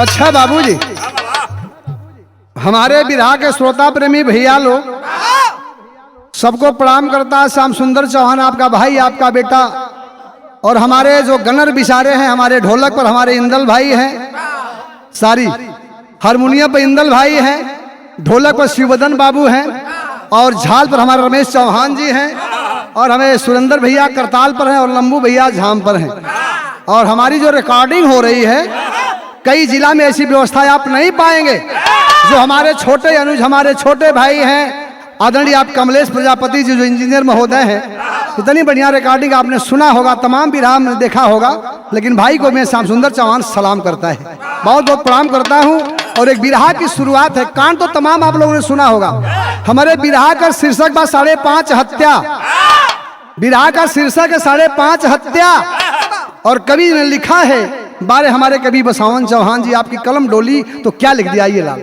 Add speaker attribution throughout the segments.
Speaker 1: अच्छा बाबूजी, हमारे बिरहा के श्रोता प्रेमी भैया लोग सबको प्रणाम करता है। श्याम सुंदर चौहान आपका भाई, आपका बेटा, और हमारे जो गनर बिचारे हैं, हमारे ढोलक पर हमारे इंदल भाई हैं, सारी हारमोनियम पर इंदल भाई हैं, ढोलक पर शिवदन बाबू हैं, और झाल पर हमारे रमेश चौहान जी हैं, और हमें सुरेंद्र भैया करताल पर हैं, और लंबू भैया झाम पर हैं। और हमारी जो रिकॉर्डिंग हो रही है, कई जिला में ऐसी व्यवस्था आप नहीं पाएंगे। जो हमारे छोटे अनुज, हमारे छोटे भाई हैं आदरणीय आप कमलेश प्रजापति जी जो इंजीनियर महोदय हैं, इतनी बढ़िया रिकॉर्डिंग आपने सुना होगा, तमाम बिरहा में देखा होगा, लेकिन भाई को मैं श्याम सुंदर चौहान सलाम करता है, बहुत बहुत प्रणाम करता हूँ। और एक बिरहा की शुरुआत है, कांड तो तमाम आप लोगों ने सुना होगा। हमारे बिरहा का शीर्षक बा 5.5 हत्या। बिरहा का शीर्षक है 5.5 हत्या। और कवि ने लिखा है, बारे हमारे कवि बसावन चौहान जी, आपकी कलम डोली तो क्या लिख दिया ये लाल।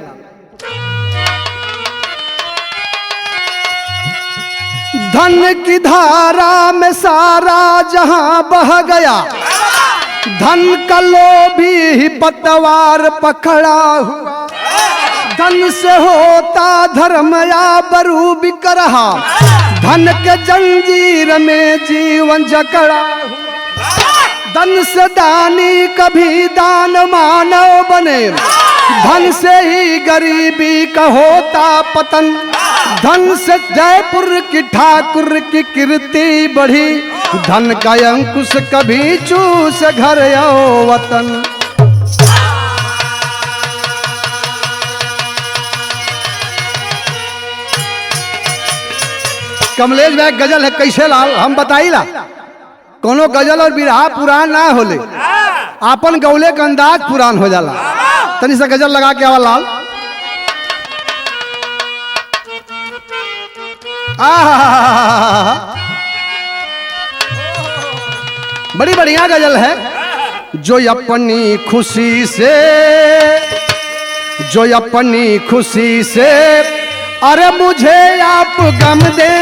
Speaker 1: धन की धारा में सारा जहां बह गया, धन का लोभी ही पतवार पकड़ा हुआ, धन से होता धर्म या बरू बिक रहा, धन के जंजीर में जीवन जकड़ा हुआ, धन से दानी कभी दान मानव बने, धन से ही गरीबी का होता पतन, धन से जयपुर की ठाकुर की कीर्ति बढ़ी, धन का अंकुश कभी चूस घर या वतन। कमलेश भाई गजल है कैसे लाल, हम बताइला। कोनो गजल और बिरहा पुरान ना होले, आपन गौले का अंदाज पुरान हो जाला। तनी सा गजल लगा के आवा लाल। बड़ी बढ़िया गजल है। जो अपनी खुशी से, जो अपनी खुशी से अरे मुझे आप गम दे,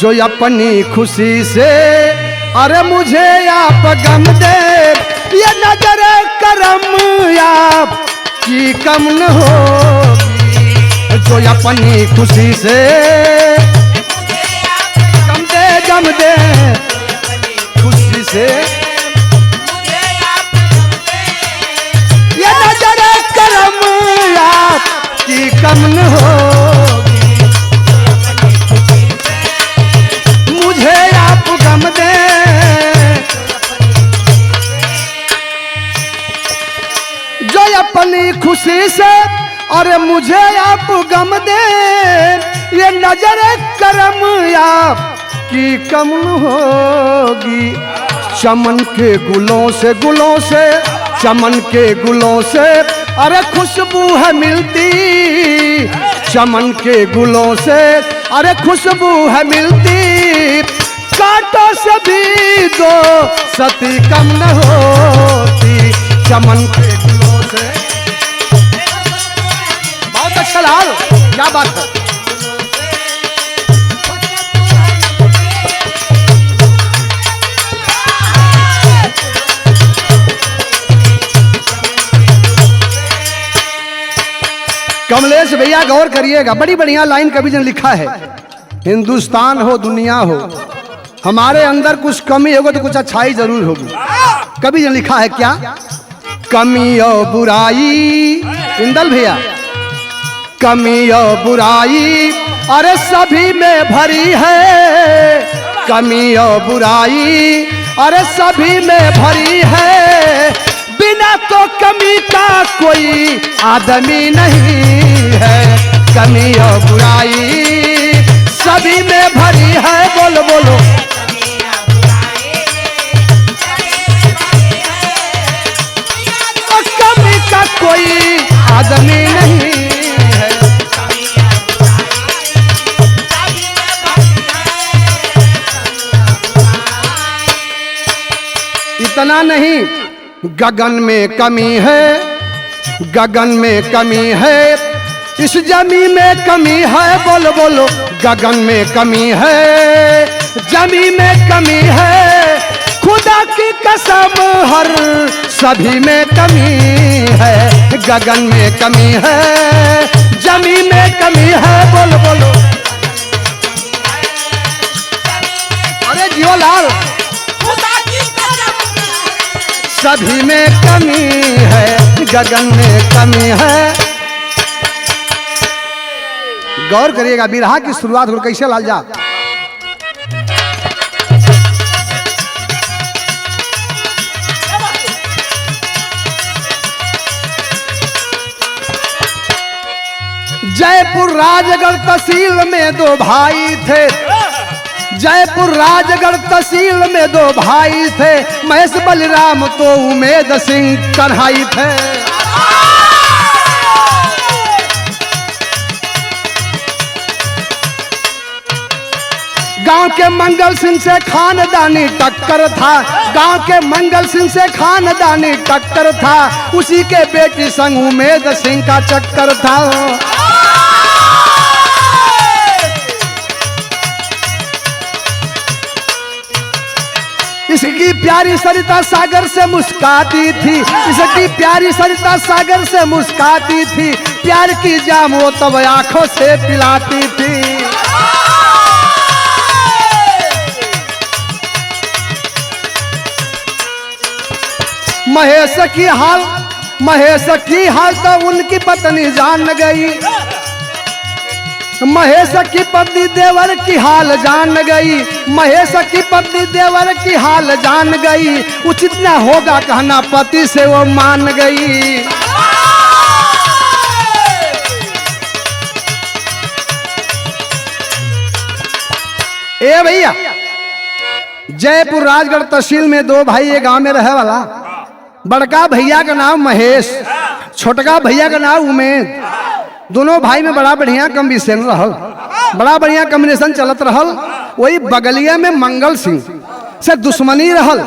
Speaker 1: जो अपनी खुशी से अरे मुझे आप गम दे, ये नजर करम आप की कम न होगी, जो अपनी खुशी से गम दे खुशी से, ये नजर करम आप की कम न होगी, मुझे आप गम दे। जो अपनी खुशी से अरे मुझे आप गम दे, ये नजर करम आप की कम होगी, चमन के गुलों से, गुलों से, चमन के गुलों से अरे खुशबू है मिलती, चमन के गुलों से अरे खुशबू है मिलती, कांटों से भी दो सती कम न होती, चमन के गुलों से। बहुत अच्छा लाल, क्या बात है। कमलेश भैया गौर करिएगा, बड़ी बढ़िया लाइन कवि ने लिखा है। हिंदुस्तान हो दुनिया हो, हमारे अंदर कुछ कमी होगी तो कुछ अच्छाई जरूर होगी। कवि ने लिखा है क्या, कमी और बुराई, इंदल भैया, कमी और बुराई अरे सभी में भरी है, कमी और बुराई अरे सभी में भरी है, बिना तो कमी का कोई आदमी नहीं है, कमी और बुराई सभी में भरी है, बोलो बोलो। तो कमी का कोई आदमी नहीं है, इतना नहीं, गगन में कमी है, गगन में कमी है, इस जमी में कमी है, बोलो बोलो, गगन में कमी है, जमी में कमी है, खुदा की कसम हर सभी में कमी है, गगन में कमी है, जमी में कमी है। बोलो बोलो, अरे जियो लाल, सभी में कमी है, गगन में कमी है। गौर करिएगा, बिरहा की शुरुआत हो कैसे लालजा। जयपुर राजगढ़ तहसील में दो भाई थे, जयपुर राजगढ़ तहसील में दो भाई थे, महेश बलराम तो उमेद सिंह कन्हाई थे। गांव के मंगल सिंह से खानदानी टक्कर था, गांव के मंगल सिंह से खानदानी टक्कर था, उसी के बेटी संग उमेद सिंह का चक्कर था। इसकी प्यारी सरिता सागर से मुस्काती थी, इसकी प्यारी सरिता सागर से मुस्काती थी, प्यार की जाम वो तब आंखों से पिलाती थी। महेश की हाल तो उनकी पत्नी जान गई, महेश की पत्नी देवर की हाल जान गई, महेश की पत्नी देवर की हाल जान गई, उचित न होगा कहना पति से वो मान गई। ए भैया, जयपुर राजगढ़ तहसील में दो भाई एक गांव में रहे वाला, बड़का भैया का नाम महेश, छोटका भैया का नाम उमेद। दोनों भाई में बड़ा बढ़िया कॉम्बिनेशन रहल, बड़ा बढ़िया कॉम्बिनेशन चलत रहल। वही बगलिया में मंगल सिंह से दुश्मनी रहल,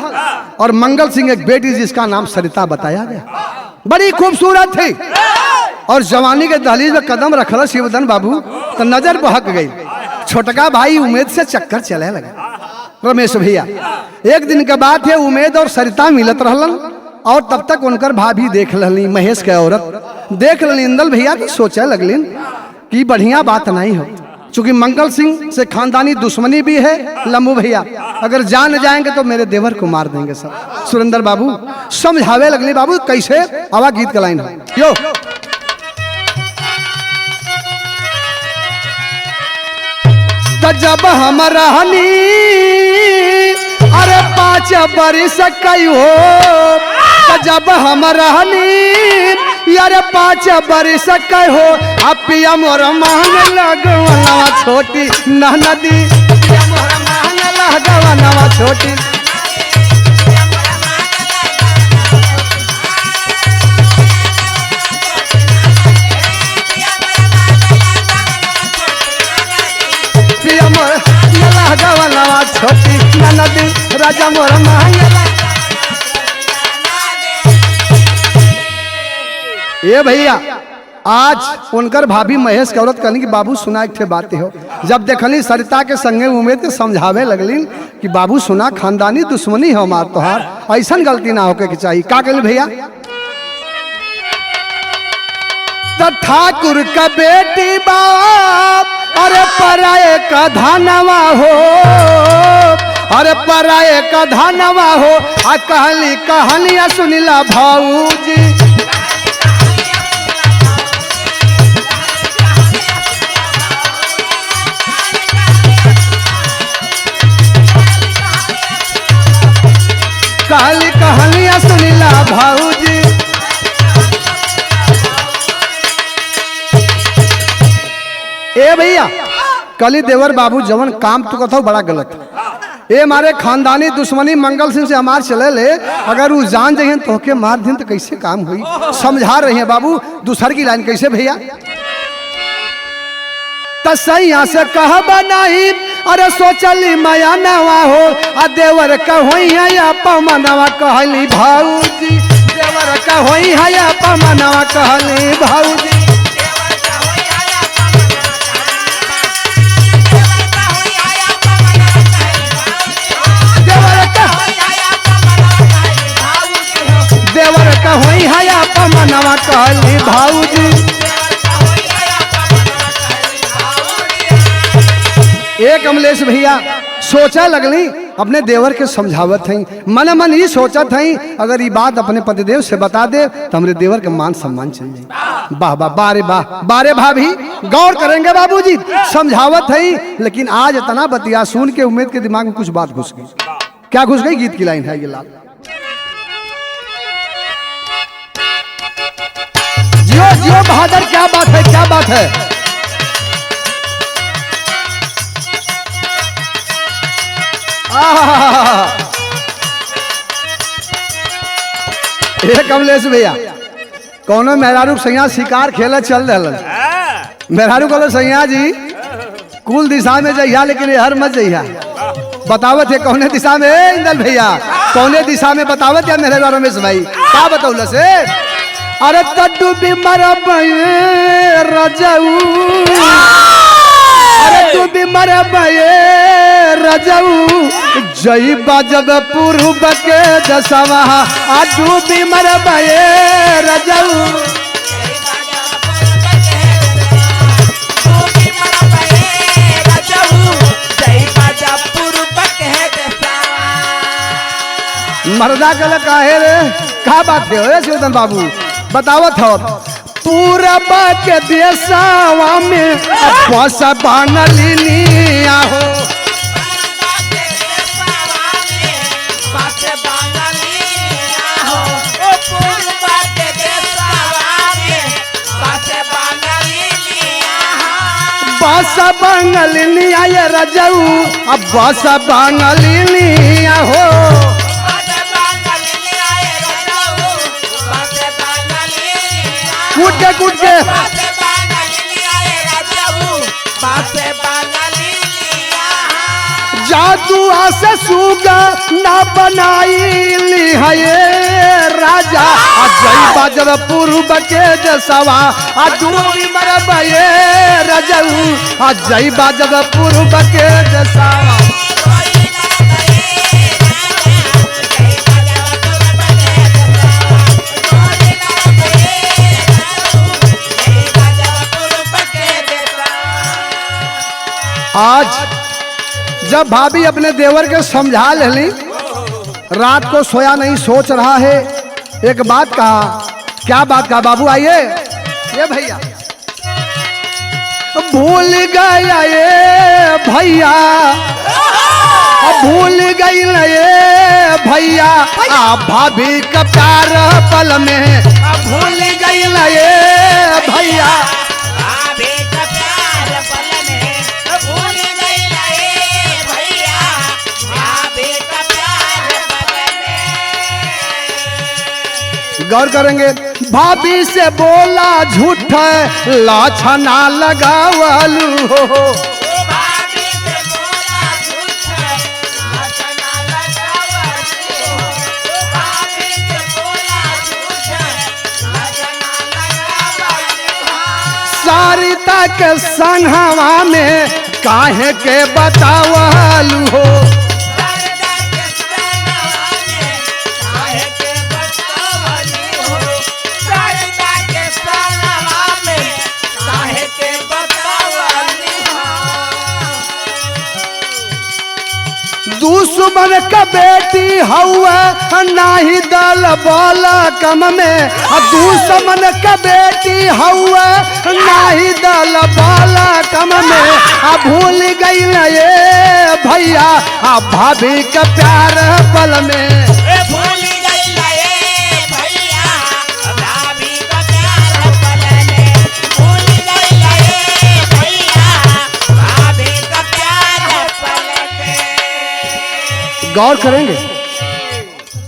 Speaker 1: और मंगल सिंह एक बेटी जिसका नाम सरिता बताया गया, बड़ी खूबसूरत थी, और जवानी के दहलीज में कदम रखल शिवधन बाबू तो नजर बहक गई। छोटका भाई उमेद से चक्कर चले लगा। रमेश भैया, एक दिन के बात है, उमेद और सरिता मिलत रहलन, और तब तक उनकर भाभी देख लली, महेश के औरत देख लली। इंदल भैया तो सोचे लगलिन कि बढ़िया बात नहीं हो, चूंकि मंगल सिंह से खानदानी दुश्मनी भी है। लंबू भैया अगर जान जाएंगे तो मेरे देवर को मार देंगे सब। सुरेंद्र बाबू समझावे लगली, बाबू कैसे, आवा गीत का लाइन है यो। जब हम रहनी अरे 5 बरिस कई हो, जब हम रहनी यार 5 बरिस कई हो, पिया मोर मांग लगवनवा छोटी नदी, पिया मोर मांग लगवनवा छोटी, पिया मोर लगवनवा छोटी नदी, राजा मोर मांग। ये भैया आज उनकर भाभी महेश के औरत कहनी कि बाबू सुना एक ठे बात हो। जब देखली सरिता के संगे उमेद के समझावे लगली कि बाबू सुना खानदानी दुश्मनी है हमार तोहार, ऐसा गलती ना होके के चाहिए। का कहली भैया, तो ठाकुर का बेटी बाप अरे पराये का धनवा हो, अरे पराये का धनवा हो, आ कहली कहानियां सुनिला भाऊजी, कहली कहानियां सुनिला भाऊजी। ए भैया कली देवर बाबू जवन काम तो कथो बड़ा गलत है। ए मारे खानदानी दुश्मनी मंगल सिंह से हमार चले ले, अगर वो जान जाइए तो के मार दिन तो कैसे काम हुई। समझा रहे हैं बाबू। दूसर की लाइन कैसे भैया, तसैया से कहबा नहीं अरे सोचली माया नवा हो, आ देवर कहोई है या पमनवा कहली भाऊजी, देवर कहोई है या पमनवा कहली भाऊजी, देवर कहोई है या पमनवा कहली भाऊजी। एक कमलेश भैया सोचा लगली अपने देवर के समझावत हई, मन मन ही सोचत हई अगर ये बात अपने पतिदेव से बता दे तो हमरे देवर के मान सम्मान चल जाए। वाह वाह, बारे वाह, बारे भाभी गौर करेंगे बाबूजी, समझावत हई लेकिन आज इतना बतिया सुन के उम्मीद के दिमाग में कुछ बात घुस गई। क्या घुस गई? गीत की लाइन है ये लाल। जियो जियो बहादुर, क्या बात है, क्या बात है। कमलेश भैया कौनो मेहरारू सैया शिकार खेले चल रहा, मेहरारू कहलो सैया जी कुल दिशा में जइया लेकिन हर मत जइया। बतावत है कौने दिशा में? इंदल भैया कौने दिशा में बतावत है मेरे रमेश भाई? क्या बताऊल से? अरे तड्डू भी मरब रजऊ, अरे तू भी मरब रजऊ, जई बाजब पूर्व के दसवा, तू भी मरब रजऊ। मर्दा कल काहे रे? क्या बात है शिवधन बाबू? बतावत हो पूरब के देशवा में बस बांगलिनिया हो, बस बांगलिनिया ये रजऊ, अब बस बांगलिनिया हो। कूट के जादू से सुगा ना बनाई है ये राजा, जई बाजब पूर्व के जसवा, डूबी मरब ये रजऊ, जई बाजब पूर्व के जसवा। आज जब भाभी अपने देवर के समझा लेली, रात को सोया नहीं, सोच रहा है। एक बात कहा, क्या बात कहा बाबू? आइए ये भैया। भूल गया ये भैया, भूल गई ये भैया, भाभी का प्यार पल में, भूल गई ये भैया। गौर करेंगे, भाभी से बोला झूठ लाछना लगावलू हो, भाभी से बोला झूठ लाछना लगावलू हो, भाभी से बोला झूठ लाछना लगावलू हो। सारिता के संगवा में काहे के बतावलू हो, दुश्मन का बेटी हवा नाही दल बाला कम में, दुश्मन का बेटी हवा नाही दल बाला कम में, भूल गई ये भैया भाभी का प्यार पल में, भूल गई ये भैया भाभी का प्यार पल में, भूल गई ये भैया भाभी का प्यार पल में। गौर करेंगे,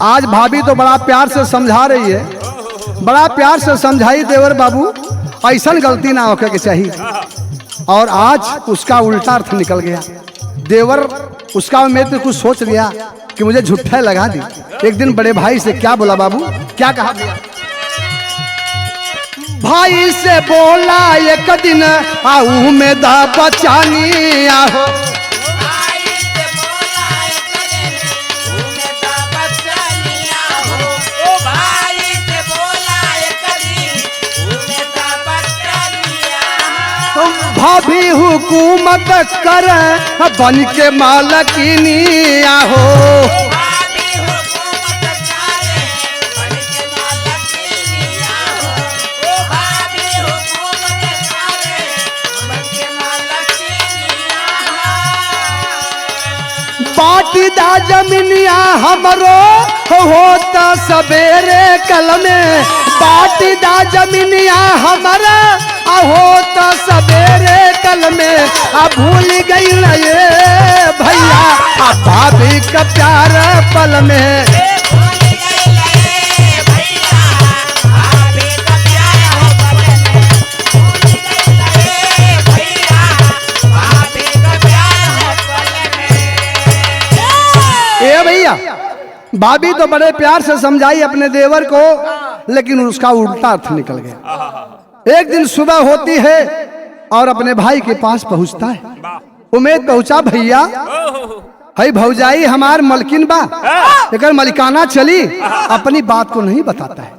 Speaker 1: आज भाभी तो बड़ा प्यार से समझा रही है, बड़ा प्यार से समझाई देवर बाबू, ऐसा गलती ना होकर के चाहिए। और आज उसका उल्टा अर्थ निकल गया। देवर उसका उम्मीद में कुछ सोच लिया कि मुझे झूठा लगा दी। एक दिन बड़े भाई से क्या बोला बाबू, क्या कहा भैया? भाई से बोला एक दिन आऊ में दा बचानी आहो, भाभी हुकूमत कर बन के मालकिनिया हो। बाटीदा जमीनिया हमरो होता सवेरे कल में। बाटीदा जमीनिया हमारा होता सवेरे कल में। अब भूल गई न ये भैया भाभी का प्यार पल में। ए भैया भाभी तो बड़े प्यार से समझाई अपने देवर को, लेकिन उसका उल्टा अर्थ निकल गया। एक दिन सुबह होती है और अपने भाई के पास पहुंचता है। उमेद पहुंचा भैया है भौजाई हमार मलकिन बा, लेकिन मलिकाना चली अपनी बात को नहीं बताता है।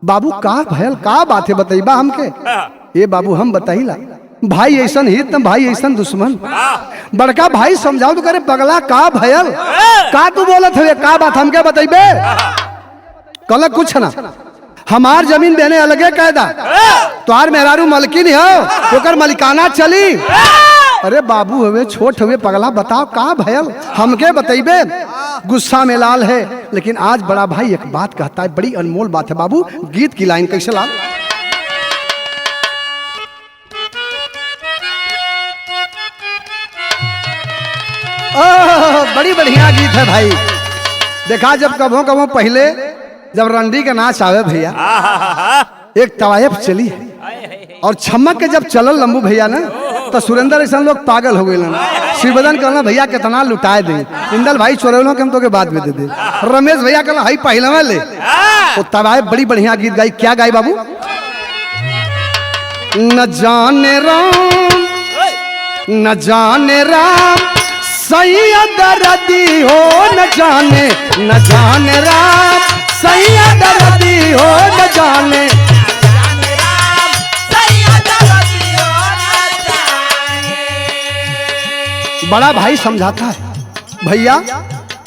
Speaker 1: बाबू का भयल का बात है बताइबा हमके। ये बाबू हम बताइला भाई ऐसन हित भाई ऐसन दुश्मन। बड़का भाई समझाओ तो करे पगला का भयल का तू बोलत है का बात हमके बताइबे। कल कुछ ना हमार जमीन देने अलगे कायदा तोहार मेहरारू मलकिन हो ओकर मलिकाना चली। अरे बाबू हवे छोट हवे पगला बताओ का भयल हमके बताइबे। गुस्सा में लाल है, लेकिन आज बड़ा भाई एक बात कहता है बड़ी अनमोल बात है। बाबू गीत की लाइन कैसे लाल। बड़ी बढ़िया गीत है भाई। देखा जब कभो कभो पहले जब रंडी का नाच आवे भैया एक तवायफ चली और छमक के जब चलल लंबू भैया ना तो सुरेंद्र ऐसा लोग पागल हो गए। शिवबदन कहना भैया कितना लुटाए दे। इंदल भाई चोरेलों के हम तो के बाद में दे दे। रमेश भैया कहना हाई पहलवा ले। तो तवायफ बड़ी बढ़िया गीत गाई। क्या गाई बाबू। न जाने राम न जाने राम सैयद रदी हो न जाने राम सैयद रदी हो न जाने। बड़ा भाई समझाता है भैया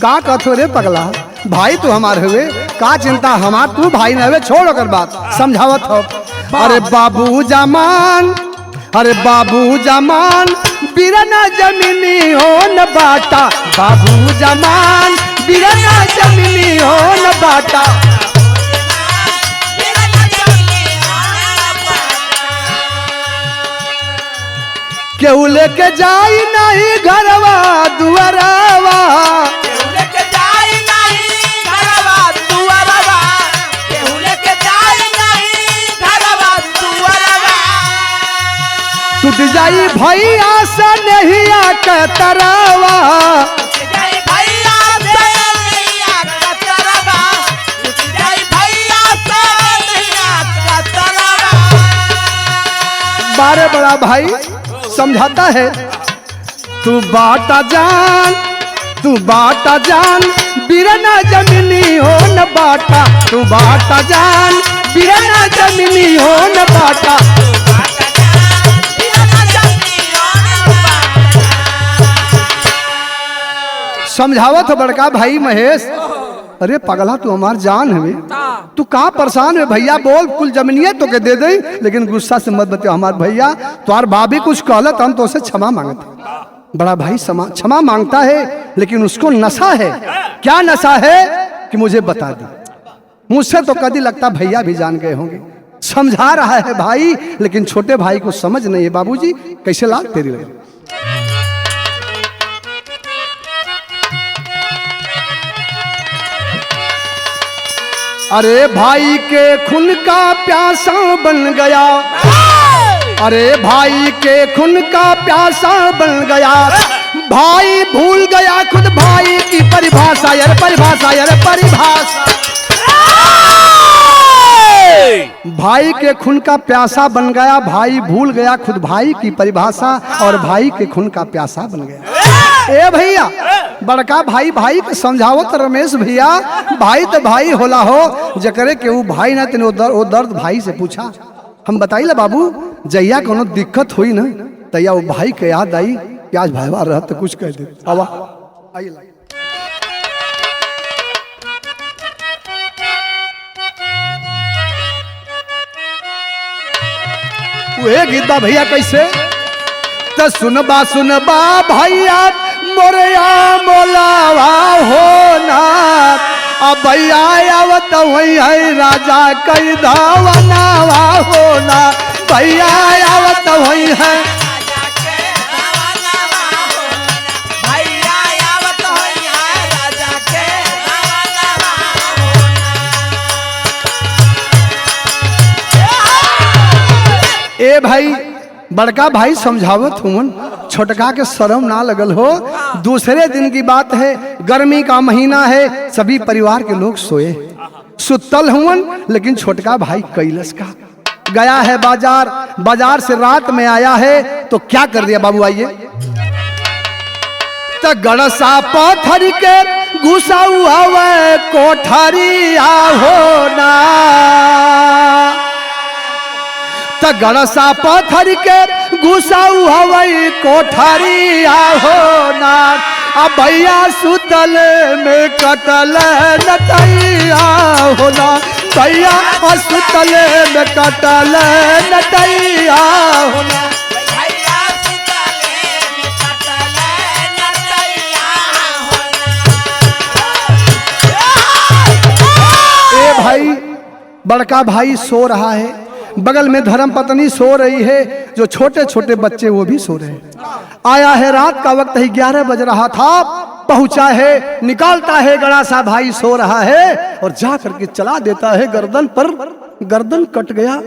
Speaker 1: का कहते रे पगला भाई तू हमारे हुए का चिंता हमार तू भाई न हुए छोड़ कर बात समझावत हो। अरे बाबू जमान अरे बाबू जमान बिरना जमीनी हो न बाटा। बाबू जमान बिरना जमीनी हो न बाटा। केहू लेके जाई नहीं घरवा दुआरवा। टूट जाई भैया से नहिया के तरवा। बारे बड़ा भाई समझाता है तू बाटा जान बिरना जमीनी हो न बाटा। तू बाटा जान बिरना जमीनी हो न बाटा। समझावत हो बड़का भाई महेश। अरे पगला तू हमार जान है तू का परेशान है भैया बोल कुल जमीनिया तो के दे दे, लेकिन गुस्सा से मत बतिया हमार भैया तुम्हार भाभी कुछ कहलत हम तो उसे क्षमा मांगते। बड़ा भाई क्षमा मांगता है, लेकिन उसको नशा है। क्या नशा है कि मुझे बता दी। मुझसे तो कभी लगता भैया भी जान गए होंगे। समझा रहा है भाई, लेकिन छोटे भाई को समझ नहीं है। बाबूजी कैसे ला तेरी लगे। अरे भाई के खून का प्यासा बन गया। अरे भाई के खून का प्यासा बन गया। भाई भूल गया खुद भाई की परिभाषा। यार परिभाषा यार परिभाषा। भाई के खून का प्यासा बन गया। भाई भूल गया खुद भाई की परिभाषा और भाई के खून का प्यासा बन गया। ए भैया बड़का भाई भाई के समझावत रमेश भैया भाई तो भाई होला हो जकरे के वो भाई ना तेने वो दर्द भाई से पूछा। हम बताइला बाबू जैया कोनो दिक्कत हुई ना तैया वो भाई के याद आई कि आज भाईवा रह तो कुछ कह दे। आवा आइए वो गीता भैया कैसे तो सुनबा भैया मोरया मोलावा होना अब भैया आवत वही है राजा कई धावनावा होना भैया आवत वही है ए भाई बड़का भाई समझावत हुन छोटका के शर्म ना लगल हो। दूसरे दिन की बात है, गर्मी का महीना है, सभी परिवार के लोग सोए सुतल हुन, लेकिन छोटका भाई कैलस का गया है बाजार, बाजार से रात में आया है तो क्या कर दिया बाबू आइए तो गड़सा पत्थर के घुसा हुआ कोठरी होना तो गड़सा पत्थर के घुसा हुआ कोठरी होना अब भैया सुतल में कटल नटैया होना भैया सुतल में कटल नटैया होना ए भाई बड़का भाई सो रहा है, बगल में धर्म पत्नी सो रही है, जो छोटे छोटे बच्चे वो भी सो रहे हैं। आया है रात का वक्त ही 11 बज रहा था, पहुंचा है, निकालता है गड़ा सा भाई सो रहा है और जा करके चला देता है गर्दन पर, गर्दन कट गया।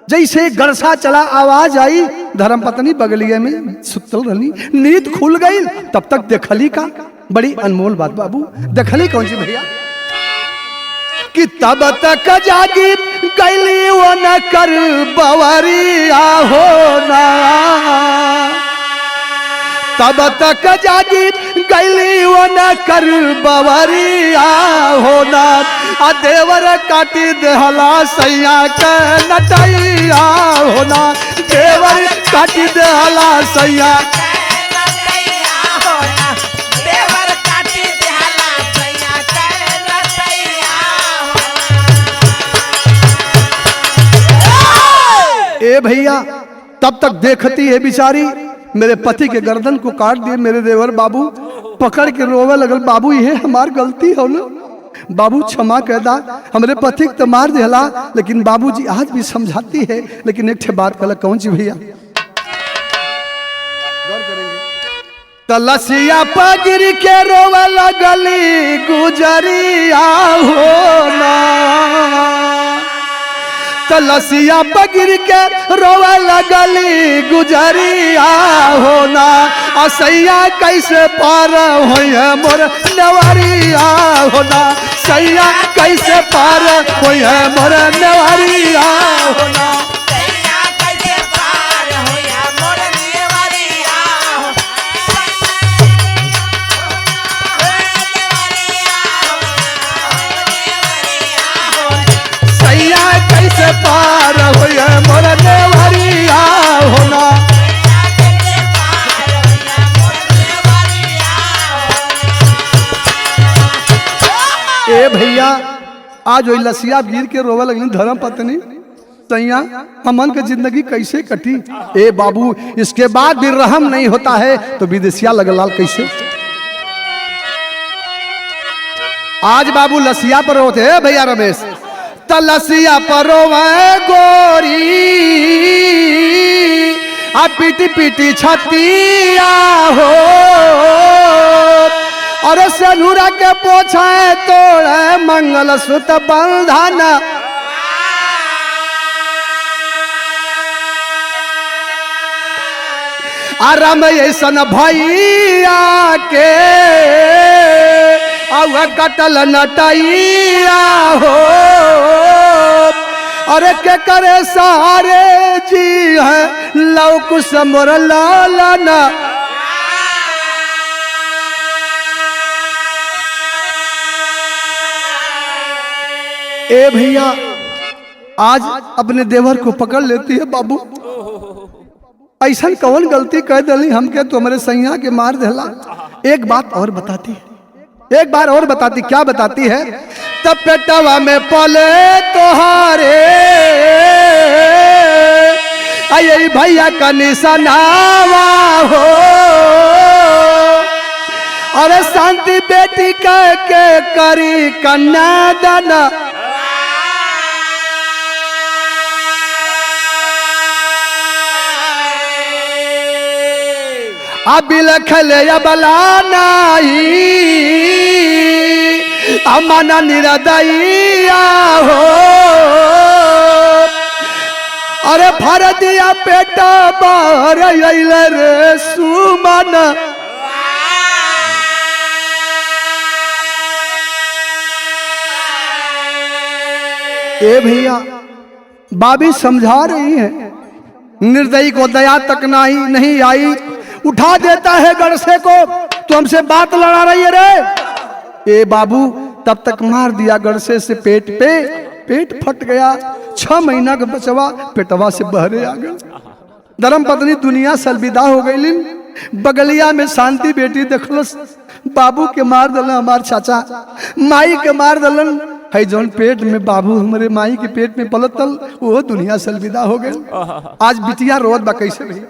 Speaker 1: जैसे गड़सा चला आवाज आई, धर्म पत्नी बगलिए में सुतल रही, नींद खुल गई। तब तक देखली का बड़ी अनमोल बात बाबू, देखली कौन सी भैया कि तब तक जागी गैली वो न कर बवरिया होना तब तक जागी गैली वो न कर बवरिया होना आ देवर काटी देहला सैया के नटैया होना देवर काटी देहला सैया ए भैया तब तक देखती है बेचारी, मेरे पति के गर्दन को काट दिए मेरे देवर बाबू, पकड़ के रोवे लगल, बाबू ये हमार गलती हो ना, बाबू क्षमा कह दा, हमारे पति तो मार दिला, लेकिन बाबूजी आज भी समझाती है। लेकिन एक बात कल कौन सी भैया तलसिया पगिर के रोवे लगली गुजरिया होना तलसिया पगिर के रोवे लगली गुजरिया होना असैया कैसे पार होइए मोर नेवरिया होना सैया कैसे पार होइए मोर नेवरिया होना कैसे पार होइए मोर नेवरिया होना ए भैया आज वही लसिया गिर के रोवे लगनी धर्म पत्नी सैया हमन के जिंदगी कैसे कटी। ए बाबू इसके बाद भी रहम नहीं होता है तो विदेशिया लगलाल कैसे। आज बाबू लसिया पर होते है भैया रमेश तलसिया परोवे गोरी आ पीटी पीटी छतिया हो और सनुरा के पोछे तोड़े मंगल सुत बंधन आराम ऐसन भैया के कटल नटैया हो अरे के करे सारे जी है लौकुश मोर लालना ए भैया आज अपने देवर को पकड़ लेती है बाबू ऐसा कौन गलती कर दिली हमके तुम्हारे सैया के मार देला। एक बात और बताती है, एक बार और बताती, क्या बताती है? तब पेटवा में पले तोहारे आई भैया का निशानावा हो, अरे शांति बेटी कह के करी कन्यादान, अबिल खले बला नाही अमना निरदैया हो, अरे भर दिया पेटा बाहर रे सुमन, ए भैया बाबी समझा रही है, निर्दयी को दया तक नहीं आई, उठा देता है गड़से को, तो हमसे बात लड़ा रही है रे। ए बाबू तब तक मार दिया गड़से से पेट पे, पेट फट गया, 6 महीना का बचवा पेटवा से बहरे आ गया। धर्म पत्नी दुनिया से अलविदा हो गई। बगलिया में शांति बेटी देखलस, बाबू के मार दलन हमार चाचा, माई के मार दलन है जौन पेट में बाबू हमारे माई के पेट में पलतल, वो दुनिया से अलविदा हो गए। आज बिटिया रोत बा कैसे भैया?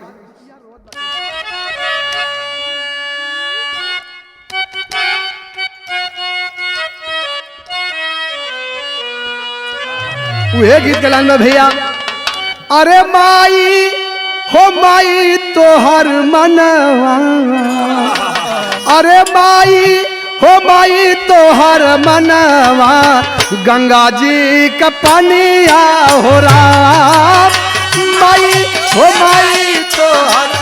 Speaker 1: वह गीत के लाइन में भैया, अरे माई हो माई तोहर मनवा, अरे माई हो माई तोहर मनवा, गंगा जी का पानिया हो रहा, माई हो माई तोहर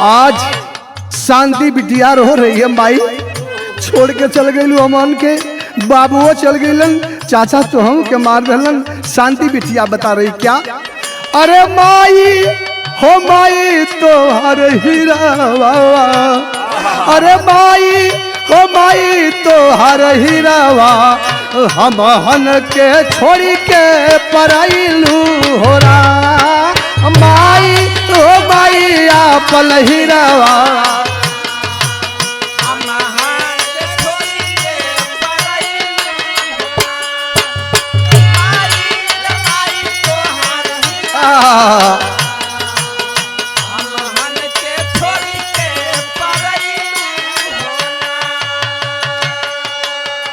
Speaker 1: आज शांति बिटिया रो रही है, माई छोड़ के चल गई अमन के, बाबुओ चल गईलन, चाचा तो हम के मार दलन। शांति बिटिया बता रही क्या? अरे माई हो माई तोहर हीरावा, अरे माई हो माई तोहर हीरावा, हम हन के छोड़ी के पराइलू हो रहा, माई हो माई आपल हीरावा,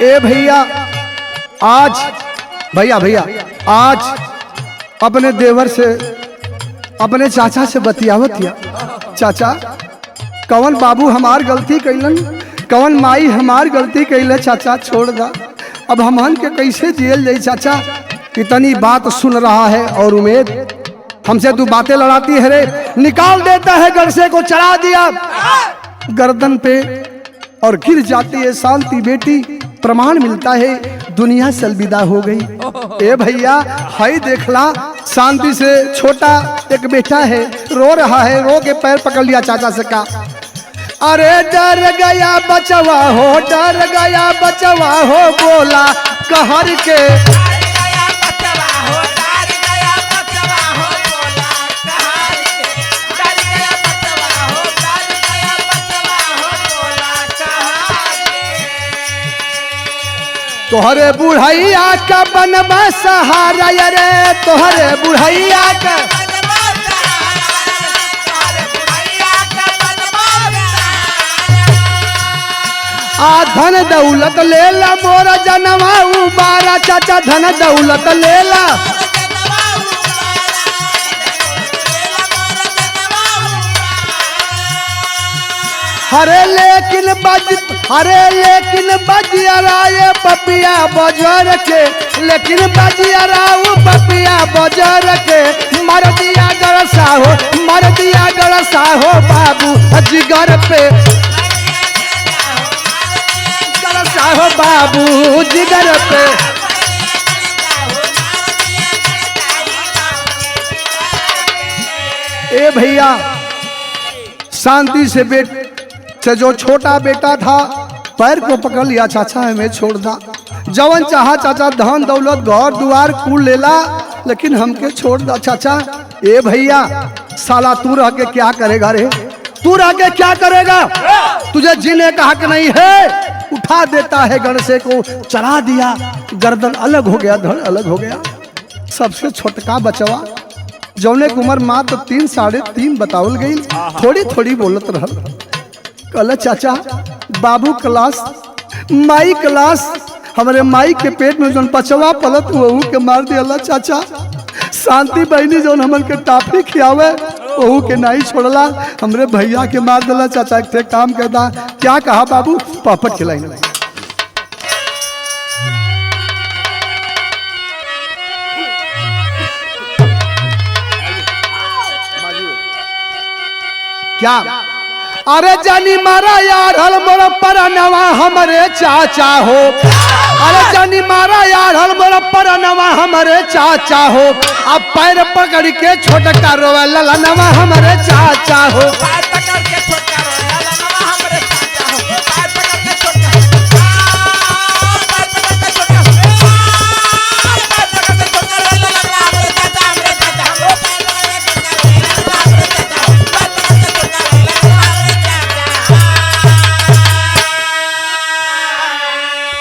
Speaker 1: ए भैया आज भैया आज अपने देवर से अपने चाचा से बतियावतिया, चाचा कवन बाबू हमार गलती कैलन, कवन माई हमार गलती कैले, चाचा छोड़ दा, अब हमहन के कैसे जेल जाई चाचा। इतनी बात सुन रहा है और उम्मीद हमसे तू बातें लड़ाती है रे, निकाल देता है गड़से को, चढ़ा दिया गर्दन पे और गिर जाती है शांति बेटी। प्रमाण मिलता है दुनिया से अलविदा हो गई। ए भैया हाई देखला, शांति से छोटा एक बेटा है, रो रहा है, रो के पैर पकड़ लिया चाचा से कहा, अरे डर गया बचवा हो, डर गया बचवा हो, बोला कहर के, तोहरे बुढ़ैया का बनबा सहारा, रे तोहरे बुढ़ैया का, आ धन दौलत लेला मोरा जनवा उबारा, चाचा धन दौलत लेला, हरे लेकिन बजियाराए पपिया बजर के, लेकिन बजियाराऊ पपिया बजर के, मर दिया गड़सा हो, मर दिया गड़सा हो बाबू जिगर पे, गड़सा हो बाबू जिगर पे। ए भैया शांति से से जो छोटा बेटा था पैर को पकड़ लिया, चाचा हमें छोड़ दा, जवन चाहा चाचा धन दौलत घर द्वार कुल लेला, लेकिन हमके छोड़ दा चाचा। ए भैया साला तू रह के क्या करेगा रे, तू रह के क्या करेगा, तुझे जीने का हक नहीं है। उठा देता है गणसे को, चला दिया, गर्दन अलग हो गया, धड़ अलग हो गया। सबसे छोटका बचवा जौने की उम्र मात्र 3 साढ़े 3 बतावल गई, थोड़ी थोड़ी बोलत रहल। कल चाचा बाबू क्लास माई क्लास, हमारे माई के पेट में जौन बचवा पलत वहू के मार दिया चाचा। शांति बहनी जौन हमन के टाफी खियावे वहू के नहीं छोड़ला, हमरे भैया के मार दिला चाचा। एक काम करता, क्या कहा बाबू, पापड़ खिलाएंगे। क्या अरे जानी मारा यार हल मोर परनवा हमरे चाचा हो, अरे जानी मारा यार हल मोर परनवा हमरे चाचा हो, अब पैर पकड़ के छोटका रोवे ललनवा हमरे चाचा हो।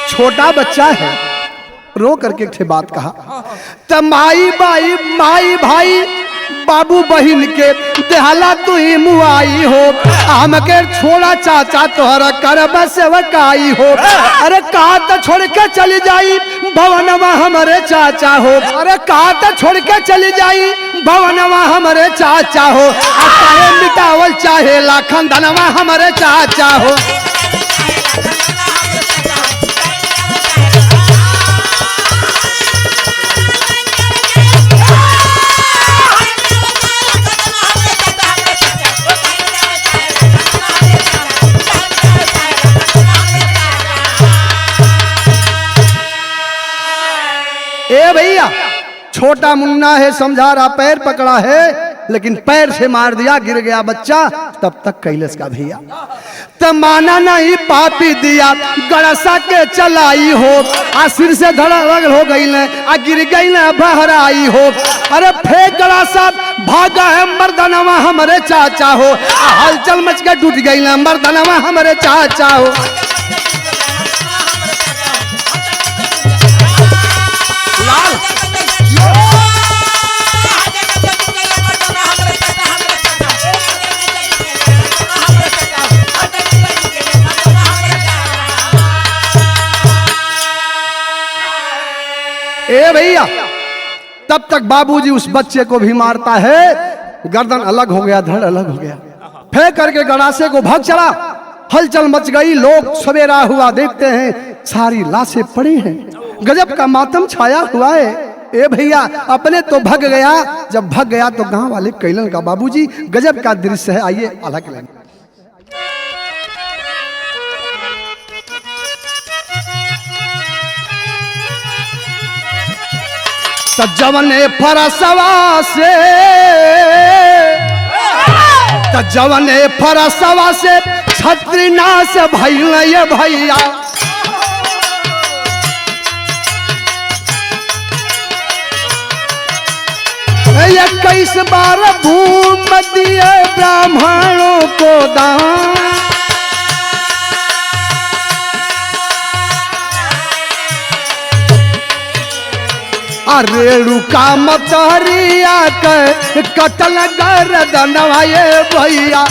Speaker 1: छोटा बच्चा है, रो करके एक बात कहा, त माई बाई माई भाई बाबू बहिन के देहला तू ही मुआई हो, हमके छोड़ा चाचा तोहरा करब सेवकाई हो। अरे कहा तो छोड़ के चली जाई भवनवा हमारे चाचा हो, अरे कहा तो छोड़ के चली जाई भवनवा हमारे चाचा हो, चाहे मिटावल चाहे लाखन धनवा हमारे चाचा हो। ए भैया छोटा मुन्ना है, समझा रहा, पैर पकड़ा है, लेकिन पैर से मार दिया, गिर गया बच्चा। तब तक कैलाश का भैया त माना नहीं पापी दिया गड़सा के चलाई हो, आ सिर से धड़क हो गई न, आ गिर गई न बहराई हो। अरे फेंक गड़ासा भागा है मर्दनवा हमारे चाचा हो, हलचल मच के टूट गई न मर्दनवा हमारे चाचा हो। ए भैया तब तक बाबूजी उस बच्चे को भी मारता है, गर्दन अलग हो गया, धड़ अलग हो गया, फेंक करके गड़ासे को भाग चला। हलचल मच गई, लोग सवेरा हुआ देखते हैं सारी लाशें पड़ी हैं, गजब का मातम छाया हुआ है। ए भैया अपने तो भग गया, जब भग गया तो गांव वाले कैलन का बाबूजी, गजब का दृश्य है, आइए आधा के लेंगे। जवने फरसवा से जवने फरसवा से छत्री नाश भइल ये भैया, ये 21 बार भूम दिए ब्राह्मणों को दान, रेणुका मतहरिया के कटल गर्दनवा ये भैया।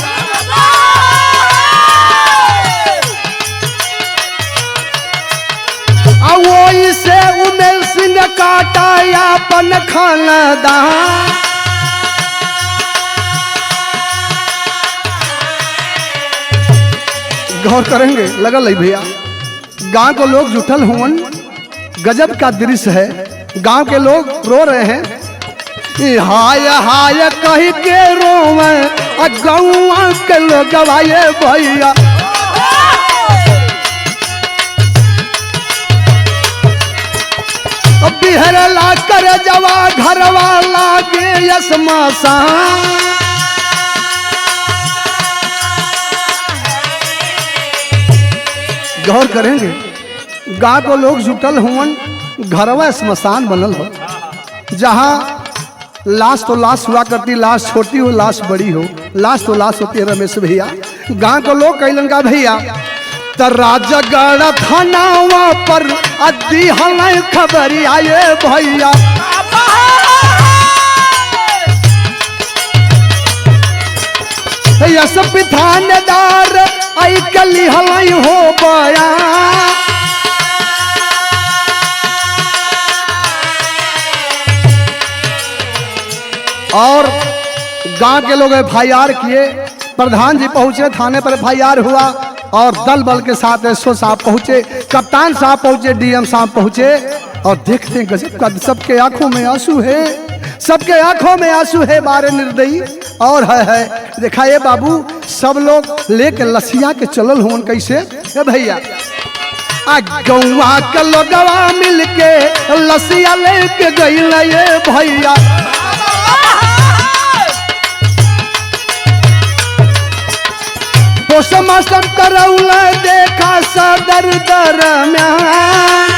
Speaker 1: वो से उमेर सिंह काटा अपन खानदान, गौर करेंगे लगल भैया, गांव को लोग जुटल हुवन, गजब का दृश्य है, गांव के लोग रो रहे हैं, हाय हाय कह के रोवे गौआ के लोग गवाए भैया। बिहरला कर जवा घरवा लागे यसमासा, गौर करेंगे, गांव को लोग जुटल हुवन, घरवा स्मशान बनल हो, जहाँ लाश तो लाश हुआ करती, लाश छोटी हो लाश बड़ी हो, लाश तो लाश होती है रमेश भैया। गांव को लोग कैलन का भैया राजगढ़ थानावा पर अद्दी हमें खबर आए भैया। यस थानेदार आई कली हलाई हो बया, और गांव के लोग FIR किए, प्रधान जी पहुंचे थाने पर, FIR हुआ और दल बल के साथ SO साहब पहुंचे, कप्तान साहब पहुंचे, DM साहब पहुंचे और देखते हैं गजब का, सबके आंखों में आंसू है, सबके आंखों में आंसू है बारे निर्दयी। और है देखा ये बाबू, सब लोग लेके लसिया के चलल हुन कैसे भैया, गौवा के लोगवा मिल के लसिया लेके गइल ये भैया। पोस्टमास्टर करौल देखा सदर दरम्यान,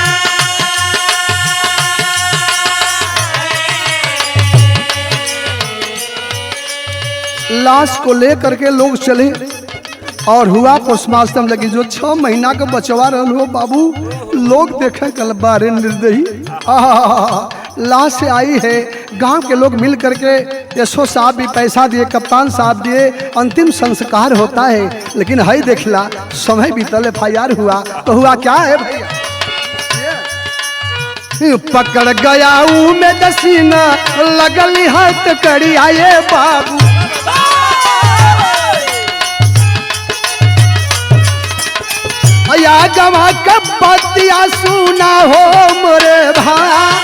Speaker 1: लाश को लेकर के लोग चले और हुआ पोस्टमास्टर लगी, जो 6 महीना का बचवा रहल हो बाबू, लोग देखे कल बारे निर्दयी लाश से आई है। गांव के लोग मिल करके SO साहब भी पैसा दिए, कप्तान साहब दिए, अंतिम संस्कार होता है। लेकिन है देखला समय बीतल, FIR हुआ तो हुआ क्या है भैया, पकड़ गया में दसीना लगली हाथ कड़ी आए बाबू। या गवा के पतिया सुना हो मोरे भाई,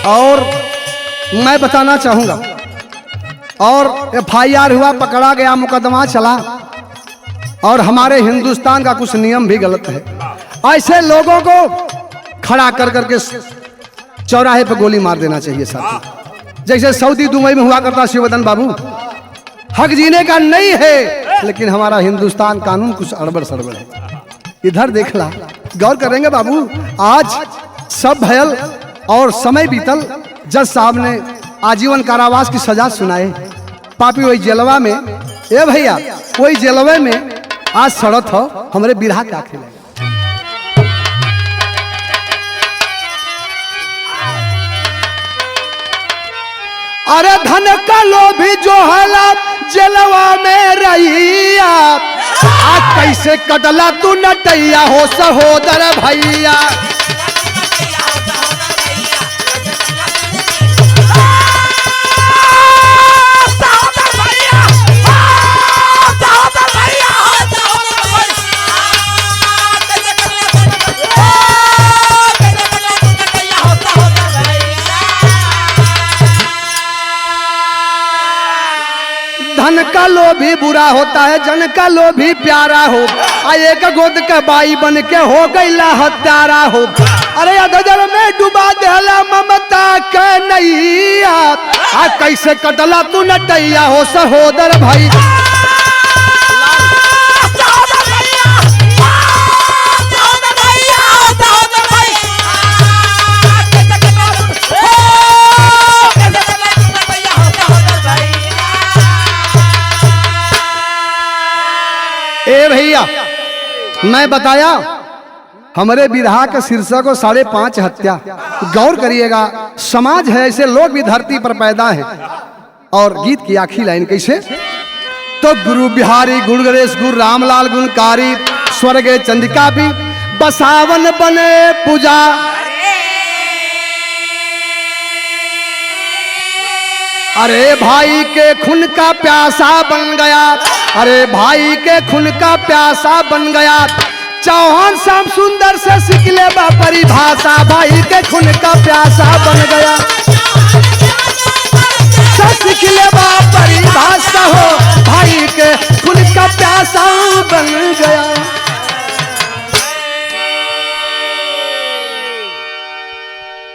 Speaker 1: और मैं बताना चाहूंगा, और FIR हुआ, पकड़ा गया, मुकदमा चला, और हमारे हिंदुस्तान का कुछ नियम भी गलत है। ऐसे लोगों को खड़ा कर करके चौराहे पे गोली मार देना चाहिए साथी, जैसे सऊदी दुबई में हुआ करता शिवदन बाबू। हक जीने का नहीं है, लेकिन हमारा हिंदुस्तान कानून कुछ अड़बड़ सड़बड़ है। इधर देखला, गौर करेंगे बाबू, आज सब भयल और समय बीतल, जज साहब ने आजीवन कारावास की सजा सुनाए, पापी वही जेलवा में, ए भैया वही जेलवे में आज सड़त हो हमारे बिरहा क्या खेले। अरे धन का लोभी जो हला जेलवा में रहिया, कैसे कटला तू नटैया हो सहोदर भैया। धन का लोभी बुरा होता है, जन का लोभी प्यारा हो, एक गोद के बाई बन के हो गईला हत्यारा हो। अरे अधजल में डुबा देला ममता के नैया, कैसे कटला तू नटैया हो सहोदर भाई। ए भैया मैं बताया हमारे बिरहा के शीर्षक को 5.5 हत्या। गौर करिएगा, समाज है ऐसे लोग भी धरती पर पैदा है। और गीत की आखिरी लाइन कैसे, तो गुरु बिहारी गुरु गणेश गुरु रामलाल गुणकारी स्वर्ग चंद्रिका भी बसावन बने पूजा। अरे भाई के खून का प्यासा बन गया, अरे भाई के खून का प्यासा बन गया। चौहान श्याम सुंदर से सीख ले परिभाषा, भाई के खून का प्यासा बन गया। सीख ले परिभाषा हो, भाई के खून का प्यासा बन गया।